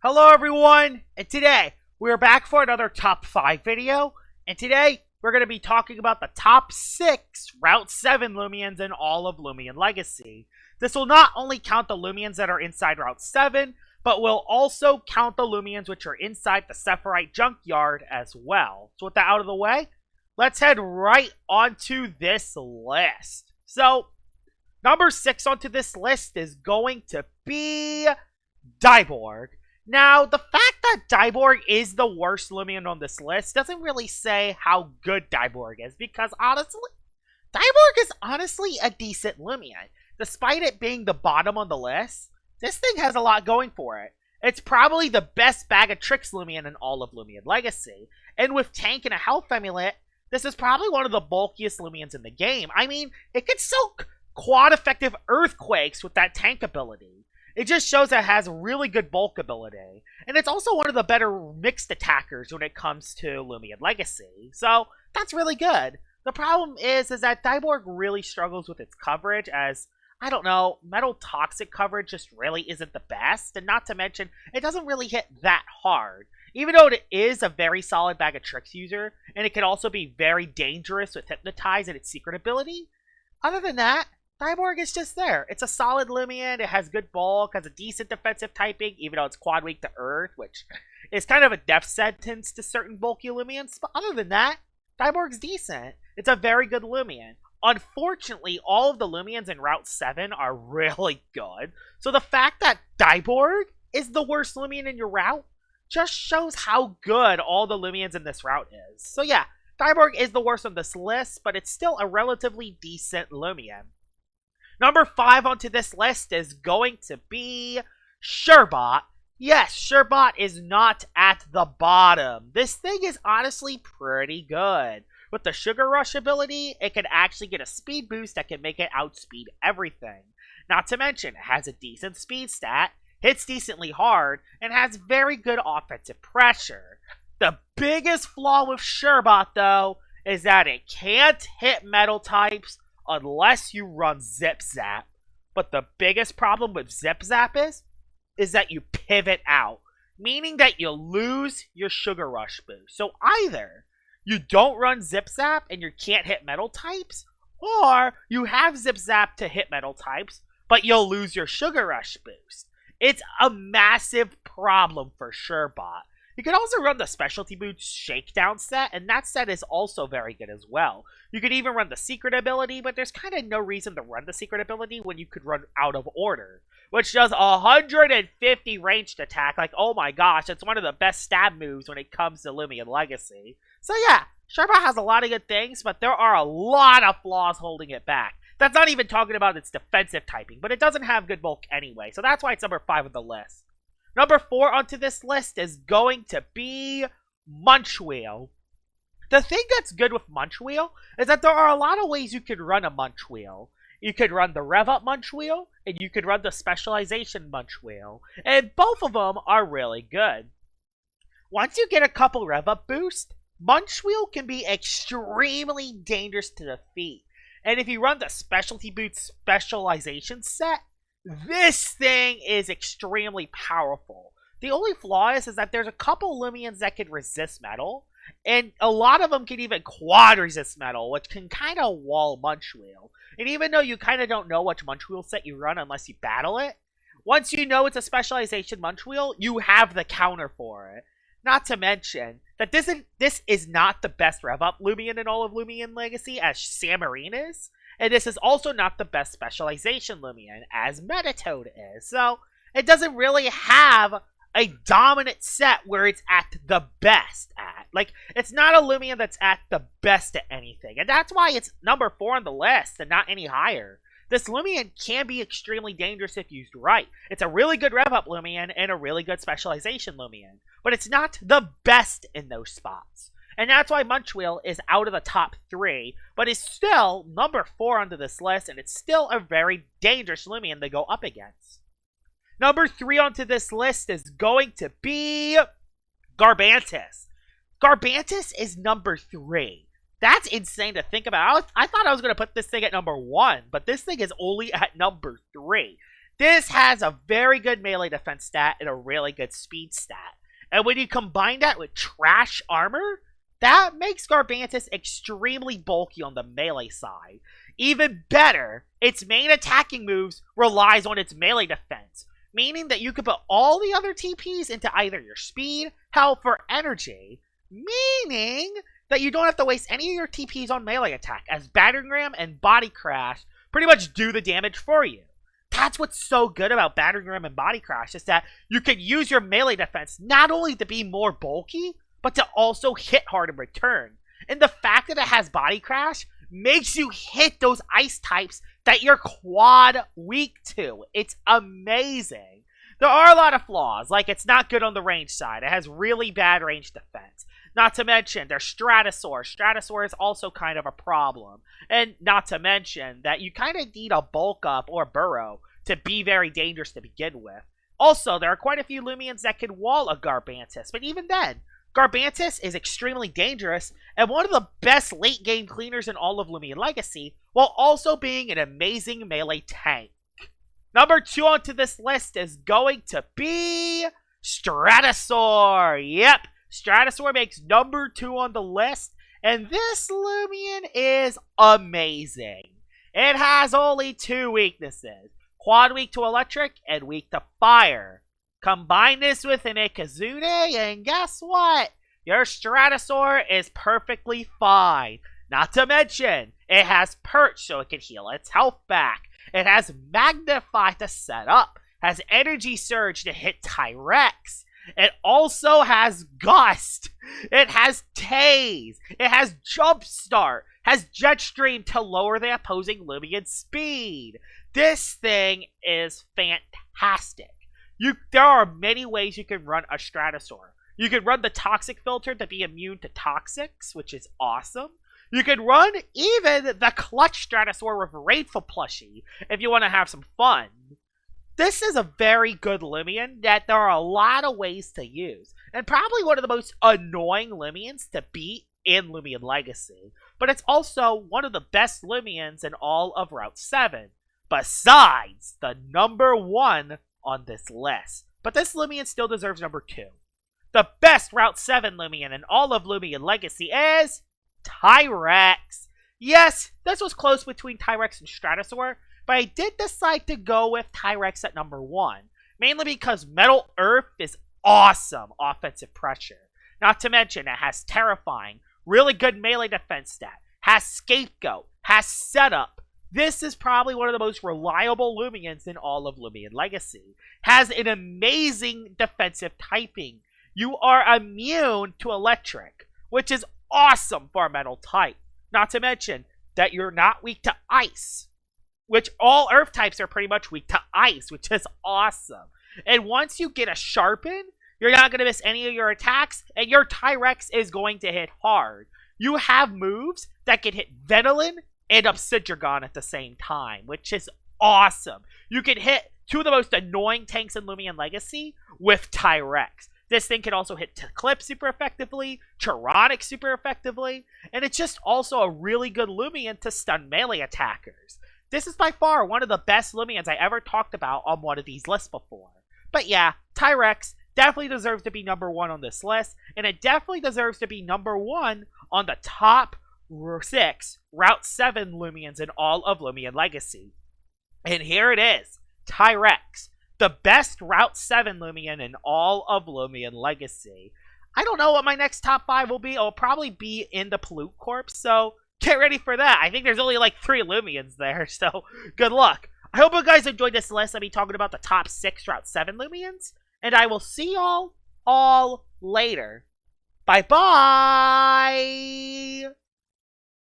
Hello everyone, and today we're back for another top 5 video, and today we're going to be talking about the top 6 Route 7 Loomians in all of Loomian Legacy. This will not only count the Loomians that are inside Route 7, but will also count the Loomians which are inside the Sephirite junkyard as well. So with that out of the way, let's head right onto this list. So, number 6 onto this list is going to be Dorg. Now, the fact that Dorg is the worst Loomian on this list doesn't really say how good Dorg is, because honestly, Dorg is honestly a decent Loomian. Despite it being the bottom on the list, this thing has a lot going for it. It's probably the best bag of tricks Loomian in all of Loomian Legacy, and with tank and a health amulet, this is probably one of the bulkiest Loomians in the game. I mean, it can soak quad effective earthquakes with that tank ability. It just shows that it has really good bulk ability. And it's also one of the better mixed attackers when it comes to Loomian Legacy. So, that's really good. The problem is that Dorg really struggles with its coverage as, I don't know, metal toxic coverage just really isn't the best. And not to mention, it doesn't really hit that hard. Even though it is a very solid bag of tricks user, and it can also be very dangerous with Hypnotize and its secret ability. Other than that, Dorg is just there. It's a solid Loomian, it has good bulk, has a decent defensive typing, even though it's quad weak to Earth, which is kind of a death sentence to certain bulky Loomians. But other than that, Dorg's decent. It's a very good Loomian. Unfortunately, all of the Loomians in Route 7 are really good. So the fact that Dorg is the worst Loomian in your route just shows how good all the Loomians in this route is. So yeah, Dorg is the worst on this list, but it's still a relatively decent Loomian. Number 5 onto this list is going to be Sherbat. Yes, Sherbat is not at the bottom. This thing is honestly pretty good. With the Sugar Rush ability, it can actually get a speed boost that can make it outspeed everything. Not to mention, it has a decent speed stat, hits decently hard, and has very good offensive pressure. The biggest flaw with Sherbat, though, is that it can't hit metal types unless you run Zip Zap. But the biggest problem with Zip Zap is that you pivot out, meaning that you lose your Sugar Rush boost. So either you don't run Zip Zap and you can't hit metal types, or you have Zip Zap to hit metal types, but you'll lose your Sugar Rush boost. It's a massive problem for Sherbat. You can also run the Specialty Boots Shakedown set, and that set is also very good as well. You could even run the Secret ability, but there's kind of no reason to run the Secret ability when you could run Out of Order, which does 150 ranged attack. Like, oh my gosh, it's one of the best stab moves when it comes to Loomian Legacy. So yeah, Sherbat has a lot of good things, but there are a lot of flaws holding it back. That's not even talking about its defensive typing, but it doesn't have good bulk anyway, so that's why it's number 5 on the list. Number 4 onto this list is going to be Munchwheel. The thing that's good with Munchwheel is that there are a lot of ways you could run a Munchwheel. You could run the Rev Up Munchwheel, and you could run the Specialization Munchwheel, and both of them are really good. Once you get a couple Rev Up boosts, Munchwheel can be extremely dangerous to defeat. And if you run the Specialty Boots Specialization set, this thing is extremely powerful. The only flaw is that there's a couple Loomians that can resist metal, and a lot of them can even quad resist metal, which can kind of wall Munchwheel. And even though you kind of don't know which Munchwheel set you run unless you battle it, once you know it's a Specialization Munchwheel, you have the counter for it. Not to mention that this is not the best Rev Up Loomian in all of Loomian Legacy, as Samarine is. And this is also not the best Specialization Loomian, as Metatoad is. So, it doesn't really have a dominant set where it's at the best at. Like, it's not a Loomian that's at the best at anything. And that's why it's number 4 on the list and not any higher. This Loomian can be extremely dangerous if used right. It's a really good Rev Up Loomian and a really good Specialization Loomian. But it's not the best in those spots. And that's why Munchwheel is out of the top 3, but is still number 4 onto this list, and it's still a very dangerous Loomian to go up against. Number 3 onto this list is going to be Garbantis. Garbantis is number 3. That's insane to think about. I thought I was going to put this thing at number 1, but this thing is only at number 3. This has a very good melee defense stat and a really good speed stat. And when you combine that with trash armor, that makes Garbantis extremely bulky on the melee side. Even better, its main attacking moves relies on its melee defense, meaning that you could put all the other TPs into either your speed, health, or energy, meaning that you don't have to waste any of your TPs on melee attack, as Battering Ram and Body Crash pretty much do the damage for you. That's what's so good about Battering Ram and Body Crash, is that you can use your melee defense not only to be more bulky, but to also hit hard in return. And the fact that it has Body Crash makes you hit those ice types that you're quad weak to. It's amazing. There are a lot of flaws, like it's not good on the range side. It has really bad range defense. Not to mention, there's Stratosaur. Stratosaur is also kind of a problem. And not to mention that you kind of need a bulk up or burrow to be very dangerous to begin with. Also, there are quite a few Loomians that can wall a Garbantis, but even then, Garbantis is extremely dangerous and one of the best late game cleaners in all of Loomian Legacy, while also being an amazing melee tank. Number 2 onto this list is going to be Stratosaur. Yep, Stratosaur makes number 2 on the list, and this Loomian is amazing. It has only 2 weaknesses, quad weak to electric and weak to fire. Combine this with an Ikazune, and guess what? Your Stratosaur is perfectly fine. Not to mention, it has Perch so it can heal its health back. It has Magnify to set up. Has Energy Surge to hit Tyrex. It also has Gust. It has Tase. It has Jumpstart. Has Jetstream to lower the opposing Loomian's speed. This thing is fantastic. There are many ways you can run a Stratosaur. You can run the Toxic filter to be immune to Toxics, which is awesome. You can run even the Clutch Stratosaur with Raidful plushie if you want to have some fun. This is a very good Loomian that there are a lot of ways to use, and probably one of the most annoying Loomians to beat in Loomian Legacy. But it's also one of the best Loomians in all of Route 7, besides the number 1 on this list. But this Loomian still deserves number 2. The best Route 7 Loomian in all of Loomian Legacy is Tyrex. Yes, this was close between Tyrex and Stratosaur, but I did decide to go with Tyrex at number 1, mainly because Metal Earth is awesome offensive pressure. Not to mention, it has Terrifying, really good melee defense stat, has Scapegoat, has Setup. This is probably one of the most reliable Loomians in all of Loomian Legacy. Has an amazing defensive typing. You are immune to electric, which is awesome for a metal type. Not to mention that you're not weak to ice, which all earth types are pretty much weak to ice, which is awesome. And once you get a Sharpen, you're not going to miss any of your attacks, and your Tyrex is going to hit hard. You have moves that can hit Venilin and Obsidragon at the same time, which is awesome. You can hit 2 of the most annoying tanks in Loomian Legacy with Tyrex. This thing can also hit Clip super effectively, Tyrannic super effectively, and it's just also a really good Loomian to stun melee attackers. This is by far one of the best Loomians I ever talked about on one of these lists before. But yeah, Tyrex definitely deserves to be number 1 on this list, and it definitely deserves to be number 1 on the top 6 Route 7 Loomians in all of Loomian Legacy. And here it is, Tyrex, the best Route 7 Loomian in all of Loomian Legacy. I don't know what my next top 5 will be. It'll probably be in the Pollute Corps, so get ready for that. I think there's only like 3 Loomians there, so good luck. I hope you guys enjoyed this list. I'll be talking about the top 6 Route 7 Loomians, and I will see y'all all later. Bye-bye!